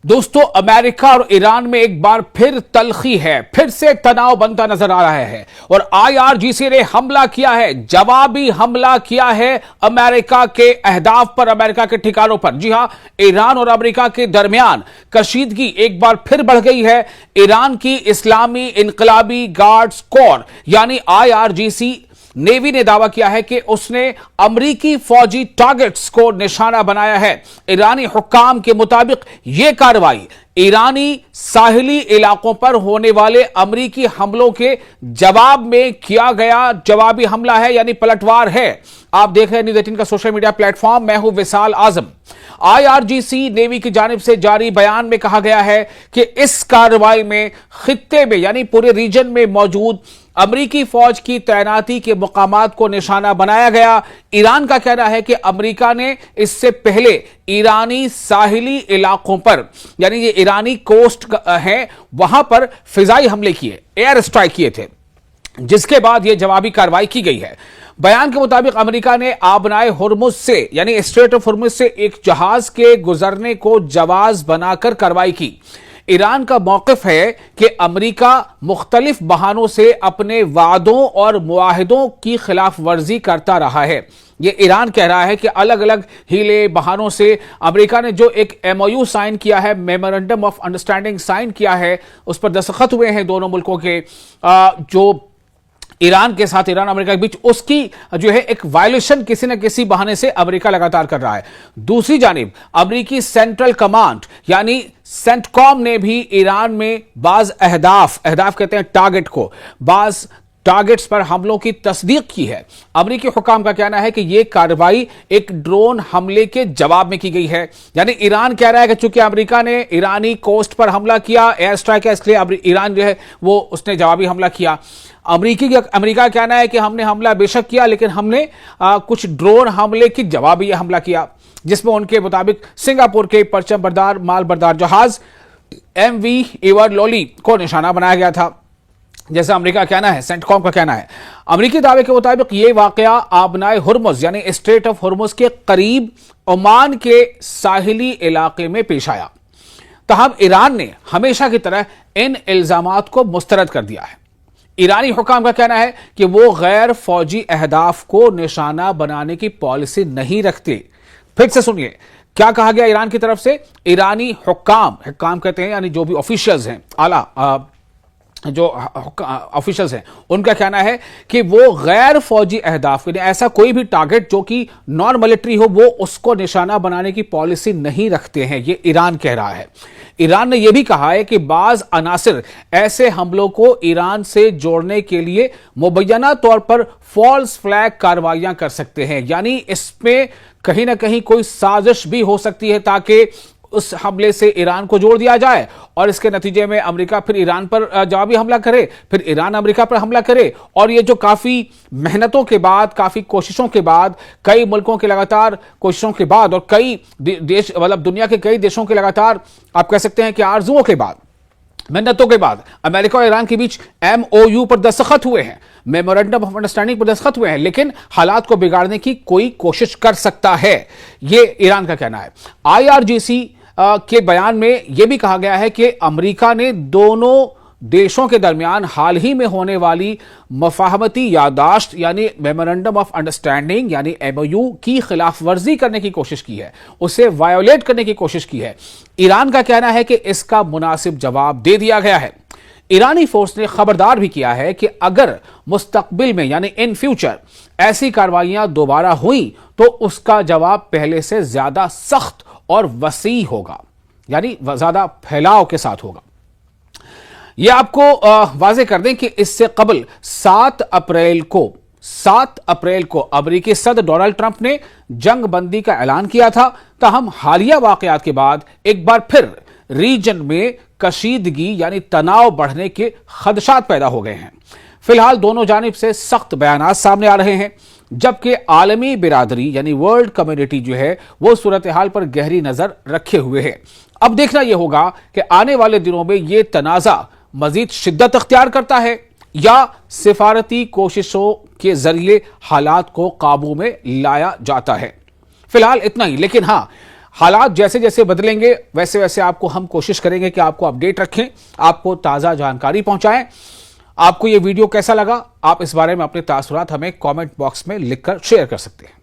दोस्तों, अमेरिका और ईरान में एक बार फिर तल्खी है, फिर से तनाव बनता नजर आ रहा है और आईआरजीसी ने हमला किया है, जवाबी हमला किया है अमेरिका के अहदाफ पर, अमेरिका के ठिकानों पर। जी हां, ईरान और अमेरिका के दरमियान कशीदगी एक बार फिर बढ़ गई है। ईरान की इस्लामी इनकलाबी गार्ड्स कोर यानी आईआरजीसी नेवी ने दावा किया है कि उसने अमरीकी फौजी टारगेट्स को निशाना बनाया है। ईरानी हुक्काम के मुताबिक यह कार्रवाई ईरानी साहिली इलाकों पर होने वाले अमरीकी हमलों के जवाब में किया गया जवाबी हमला है, यानी पलटवार है। आप देख रहे हैं न्यूज़ 18 का सोशल मीडिया प्लेटफॉर्म। मैं हूं विशाल आजम। आईआरजीसी नेवी की जानिब से जारी बयान में कहा गया है कि इस कार्रवाई में खित्ते में यानी पूरे रीजन में मौजूद अमरीकी फौज की तैनाती के मुकामात को निशाना बनाया गया। ईरान का कहना है कि अमरीका ने इससे पहले ईरानी साहिली इलाकों पर, यानी ये ईरानी कोस्ट है, वहां पर फिजाई हमले किए, एयर स्ट्राइक किए थे, जिसके बाद यह जवाबी कार्रवाई की गई है। बयान के मुताबिक अमेरिका ने आबनाए हुर्मुज से यानी स्ट्रेट ऑफ हुर्मुज से एक जहाज के गुजरने को जवाज बनाकर कार्रवाई की। ईरान का मौकिफ है कि अमेरिका मुख्तलिफ बहानों से अपने वादों और मुआहिदों की खिलाफ वर्जी करता रहा है। यह ईरान कह रहा है कि अलग अलग हीले बहानों से अमेरिका ने जो एक एमओयू साइन किया है, मेमोरेंडम ऑफ अंडरस्टैंडिंग साइन किया है, उस पर दस्तखत हुए हैं दोनों मुल्कों के, जो ईरान के साथ, ईरान अमेरिका के बीच, उसकी जो है एक वायलेशन किसी न किसी बहाने से अमेरिका लगातार कर रहा है। दूसरी जानिब अमेरिकी सेंट्रल कमांड यानी सेंटकॉम ने भी ईरान में बाज अहदाफ कहते हैं टारगेट को, बाज टारगेट्स पर हमलों की तस्दीक की है। अमेरिकी हुकाम का कहना है कि यह कार्रवाई एक ड्रोन हमले के जवाब में की गई है। यानी ईरान कह रहा है कि चूंकि अमेरिका ने ईरानी कोस्ट पर हमला किया, एयर स्ट्राइक है, इसलिए ईरान जो है वो उसने जवाबी हमला किया। अमेरिका का कहना है कि हमने हमला बेशक किया, लेकिन हमने कुछ ड्रोन हमले की जवाबी हमला किया, जिसमें उनके मुताबिक सिंगापुर के परचम बरदार माल बरदार जहाज MV एवर लोली को निशाना बनाया गया था, जैसा अमेरिका का कहना है, सेंटकॉम का कहना है। अमेरिकी दावे के मुताबिक यह वाकया आबनाए हुर्मुज यानी स्ट्रेट ऑफ हुर्मुज के करीब ओमान के साहिली इलाके में पेश आया। तहम ईरान ने हमेशा की तरह इन इल्जामात को मुस्तरद कर दिया है। ईरानी हुकाम का कहना है कि वो गैर फौजी अहदाफ को निशाना बनाने की पॉलिसी नहीं रखते। फिर से सुनिए क्या कहा गया ईरान की तरफ से। ईरानी हुक्काम कहते हैं यानी जो भी ऑफिशियल्स हैं, आला जो ऑफिशियल्स हैं, उनका कहना है कि वो गैर फौजी अहदाफ, ऐसा कोई भी टारगेट जो कि नॉन मिलिट्री हो, वो उसको निशाना बनाने की पॉलिसी नहीं रखते हैं। ये ईरान कह रहा है। ईरान ने यह भी कहा है कि बाज अनासिर ऐसे हमलों को ईरान से जोड़ने के लिए मुबैना तौर पर फॉल्स फ्लैग कार्रवाइयां कर सकते हैं, यानी इसमें कहीं ना कहीं कोई साजिश भी हो सकती है ताकि उस हमले से ईरान को जोड़ दिया जाए और इसके नतीजे में अमेरिका फिर ईरान पर जवाबी हमला करे, फिर ईरान अमेरिका पर हमला करे। और ये जो काफी मेहनतों के बाद, काफी कोशिशों के बाद, कई मुल्कों के लगातार कोशिशों के बाद और कई देश, मतलब दुनिया के कई देशों के लगातार आप कह सकते हैं कि आरजुओं के बाद, मेहनतों के बाद अमेरिका और ईरान के बीच MOU पर दस्तखत हुए हैं, मेमोरेंडम ऑफ अंडरस्टैंडिंग पर दस्तखत हुए हैं, लेकिन हालात को बिगाड़ने की कोई कोशिश कर सकता है, यह ईरान का कहना है। IRGC के बयान में यह भी कहा गया है कि अमेरिका ने दोनों देशों के दरमियान हाल ही में होने वाली मफाहमती यादाश्त यानी मेमोरेंडम ऑफ अंडरस्टैंडिंग यानी MOU की खिलाफ वर्जी करने की कोशिश की है, उसे वायोलेट करने की कोशिश की है। ईरान का कहना है कि इसका मुनासिब जवाब दे दिया गया है। ईरानी फोर्स ने खबरदार भी किया है कि अगर मुस्तकबिल में यानी इन फ्यूचर ऐसी कार्रवाइयां दोबारा हुई तो उसका जवाब पहले से ज्यादा सख्त और वसी होगा, यानी ज्यादा फैलाव के साथ होगा। यह आपको वाजे कर दें कि इससे कबल 7 अप्रैल को अमेरिकी सदर डोनाल्ड ट्रंप ने जंग बंदी का ऐलान किया था। ताहम हालिया वाकयात के बाद एक बार फिर रीजन में कशीदगी यानी तनाव बढ़ने के खदशात पैदा हो गए हैं। फिलहाल दोनों जानिब से सख्त बयानात सामने आ रहे हैं, जबकि आलमी बिरादरी यानी वर्ल्ड कम्युनिटी जो है वो सूरत हाल पर गहरी नजर रखे हुए है। अब देखना यह होगा कि आने वाले दिनों में यह तनाजा मजीद शिद्दत अख्तियार करता है या सिफारती कोशिशों के जरिए हालात को काबू में लाया जाता है। फिलहाल इतना ही, लेकिन हां, हालात जैसे जैसे बदलेंगे वैसे वैसे आपको हम कोशिश करेंगे कि आपको अपडेट रखें, आपको ताज़ा जानकारी पहुंचाएं। आपको ये वीडियो कैसा लगा, आप इस बारे में अपने तासुरात हमें कमेंट बॉक्स में लिखकर शेयर कर सकते हैं।